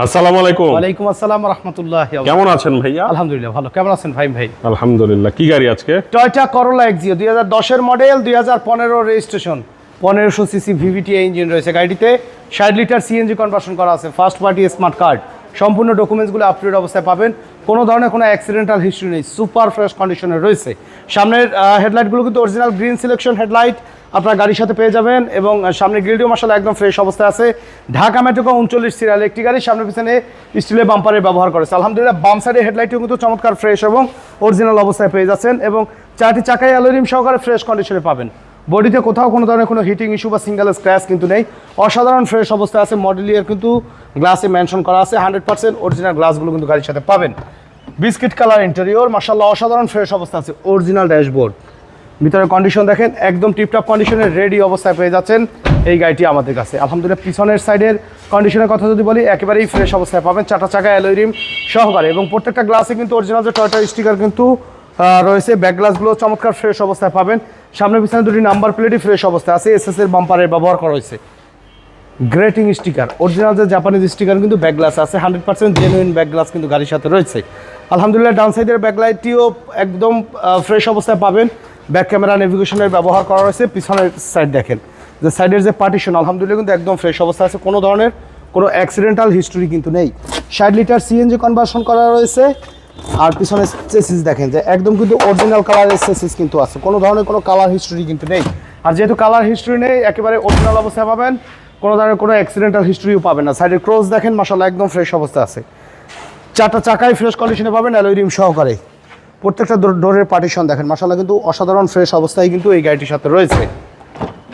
আসসালামু আলাইকুম। ওয়ালাইকুম আসসালাম রাহমাতুল্লাহ। কেমন আছেন ভাইয়া? আলহামদুলিল্লাহ ভালো। কেমন আছেন ভাই? আলহামদুলিল্লাহ। কি গাড়ি আজকে? টয়োটা করোলা এক্সিও 2010 এর model, 2015 registration, 1500 CC VVT engine রয়েছে গাড়িতে। 60 লিটার সিএনজি কনভার্সন করা আছে, ফার্স্ট পার্টি স্মার্ট কার্ড, সম্পূর্ণ ডকুমেন্টসগুলো আপ টু ডেট অবস্থায় পাবেন। কোনো ধরনের কোনো অ্যাক্সিডেন্টাল হিস্ট্রি নেই, সুপার ফ্রেশ কন্ডিশনে রয়েছে। সামনের হেডলাইটগুলো কিন্তু অরিজিনাল গ্রিন সিলেকশন হেডলাইট আপনার গাড়ির সাথে পেয়ে যাবেন, এবং সামনে গ্রিলটিও মাশাআল্লাহ একদম ফ্রেশ অবস্থায় আছে। ঢাকা মেট্রো 39 সিরিয়াল একটি গাড়ি, সামনে পিছনে স্টিলের বাম্পারের ব্যবহার করেছে। আলহামদুলিল্লাহ বাম সাইডের হেডলাইটটিও কিন্তু চমৎকার ফ্রেশ এবং অরিজিনাল অবস্থায় পেয়ে যাচ্ছেন, এবং চারটি চাকায় অ্যালুমিনিয়াম সহকারে ফ্রেশ কন্ডিশনে পাবেন। বডিতে কোথাও কোনো ধরনের কোনো হিটিং ইস্যু বা সিঙ্গেল স্ক্র্যাচ কিন্তু নেই, অসাধারণ ফ্রেশ অবস্থায় আছে। মডেল ইয়ার কিন্তু গ্লাসে মেনশন করা আছে, 100% অরিজিনাল গ্লাসগুলো কিন্তু গাড়ির সাথে পাবেন। বিস্কিট কালার ইন্টেরিয়র, মাশাআল্লাহ অসাধারণ ফ্রেশ অবস্থা আছে। অরিজিনাল ড্যাশবোর্ড, ভিতরে কন্ডিশন দেখেন একদম টিপটপ কন্ডিশনের রেডি অবস্থায় পেয়ে যাচ্ছেন এই গাড়িটি আমাদের কাছে। আলহামদুলিল্লাহ পিছনের সাইডের কন্ডিশনের কথা যদি বলি, একেবারেই ফ্রেশ অবস্থায় পাবেন, চারটা চাকায় অ্যালুমিনিয়াম সহকারে, এবং প্রত্যেকটা গ্লাসে কিন্তু অরিজিনাল যে টয়োটা স্টিকার কিন্তু রয়েছে। ব্যাক গ্লাসগুলো চমৎকার ফ্রেশ অবস্থায় পাবেন। সামনে পিছনে দুটি নাম্বার প্লেটই ফ্রেশ অবস্থায় আছে, এসএস এর বাম্পারের ব্যবহার করা হয়েছে। গ্রেটিং স্টিকার, অরিজিনাল যে জাপানিজ স্টিকার কিন্তু ব্যাক গ্লাস আছে, 100% জেনুইন ব্যাক গ্লাস কিন্তু গাড়ির সাথে রয়েছে। আলহামদুলিল্লাহ ডান সাইডের ব্যাকলাইটটিও একদম ফ্রেশ অবস্থায় পাবেন। ব্যাক ক্যামেরা নেভিগেশনের ব্যবহার করা রয়েছে। পিছনের সাইড দেখেন যে সাইডের যে পার্টিশন, আলহামদুলিল্লাহ কিন্তু একদম ফ্রেশ অবস্থায় আছে, কোনো ধরনের কোনো অ্যাক্সিডেন্টাল হিস্ট্রি কিন্তু নেই। 60 লিটার সিএনজি কনভার্সন করা রয়েছে। আর পিছনে চেসিস দেখেন যে একদম কিন্তু অরিজিনাল কালারের চেসিস কিন্তু আছে, কোনো ধরনের কোনো কালার হিস্ট্রি কিন্তু নেই। আর যেহেতু কালার হিস্ট্রি নেই, একেবারে অরিজিনাল অবস্থায় পাবেন, কোনো ধরনের কোনো অ্যাক্সিডেন্টাল হিস্ট্রিও পাবেন না। সাইডের ক্রস দেখেন মাশাআল্লাহ একদম ফ্রেশ অবস্থায় আছে, চারটা চাকায় ফ্রেশ কন্ডিশনে পাবেন অ্যালুমিনিয়াম সহকারে। প্রত্যেকটা ডোরের পার্টিশন দেখেন মাশাআল্লাহ কিন্তু অসাধারণ ফ্রেশ অবস্থায় কিন্তু এই গাড়িটির সাথে রয়েছে।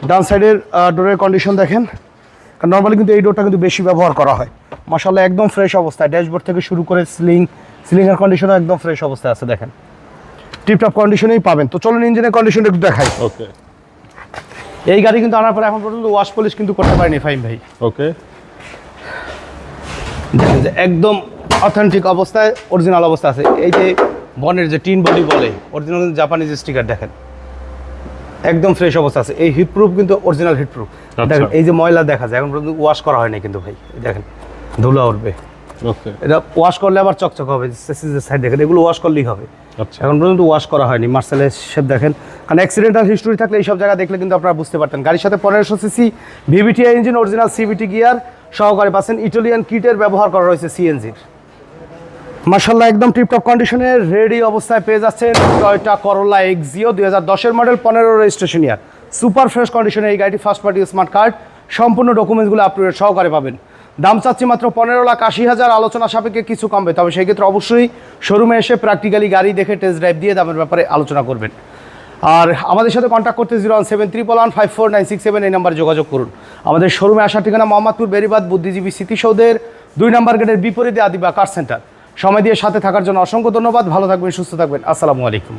ডান সাইডের ডোরের কন্ডিশন দেখেন, কারণ নর্মালি কিন্তু এই ডোরটা কিন্তু বেশি ব্যবহার করা হয়। মাশাআল্লাহ একদম ফ্রেশ অবস্থায়, ড্যাশবোর্ড থেকে শুরু করে সিলিংয়ের কন্ডিশনও একদম ফ্রেশ অবস্থায় আছে, দেখেন টিপটপ কন্ডিশনেই পাবেন। তো চলুন ইঞ্জিনের কন্ডিশনটা একটু দেখাই। ওকে। এই গাড়ি কিন্তু আনার পরে এখন পর্যন্ত ওয়াশ পলিশ কিন্তু করতে পারিনি ফাহিম ভাই। ওকে। দেখেন যে একদম অথেন্টিক অবস্থায় অরিজিনাল অবস্থা আছে। এই যে বনের যে টিন বডি বলে, অরিজিনাল জাপানিজ স্টিকার দেখেন একদম ফ্রেশ অবস্থা আছে। এই হিট প্রুফ কিন্তু অরিজিনাল হিট প্রুফ। দেখেন এই যে ময়লা দেখা যায়, এখন পর্যন্ত ওয়াশ করা হয়নি কিন্তু ভাই, দেখেন ধুলা উঠবে। ওকে। এটা ওয়াশ করলে আবার চকচক হবে, সাইড দেখেন এগুলো ওয়াশ করলেই হবে। আচ্ছা। এখন পর্যন্ত ওয়াশ করা হয়নি। মার্সেলের শেপ দেখেন, কারণ অ্যাক্সিডেন্টাল হিস্ট্রি থাকলে এইসব জায়গা দেখলে কিন্তু আপনারা বুঝতে পারতেন। গাড়ির সাথে 1500 CC VVT engine, original CVT gear সহকারে পাচ্ছেন। ইটালিয়ান কিটের ব্যবহার করা রয়েছে সিএনজির। মাশাআল্লাহ একদম টিপটপ কন্ডিশনের রেডি অবস্থায় পেয়ে যাচ্ছেন টয়োটা করোলা এক্সিও 2010 এর মডেল, 15 রেজিস্ট্রেশন ইয়ার, সুপার ফ্রেশ কন্ডিশনে এই গাড়িটি, ফার্স্ট পার্টি স্মার্ট কার্ড, সম্পূর্ণ ডকুমেন্টসগুলো আপ টু ডেট সহকারে পাবেন। দাম চাচ্ছি মাত্র 15,80,000, আলোচনা সাপেক্ষে কিছু কমবে, তবে সেই ক্ষেত্রে অবশ্যই শোরুমে এসে প্র্যাকটিক্যালি গাড়ি দেখে টেস্ট ড্রাইভ দিয়ে দামের ব্যাপারে আলোচনা করবেন। আর আমাদের সাথে কন্ট্যাক্ট করতে 01731154967 এই নাম্বারে যোগাযোগ করুন। আমাদের শোরুমে আসার ঠিকানা মোহাম্মদপুর বেরিবাদ বুদ্ধিজীবী স্মৃতিসৌধের 2 নম্বর গেটের বিপরীতে আদিবা কার সেন্টার। সময় দিয়ে সাথে থাকার জন্য অসংখ্য ধন্যবাদ। ভালো থাকবেন, সুস্থ থাকবেন। আসসালামু আলাইকুম।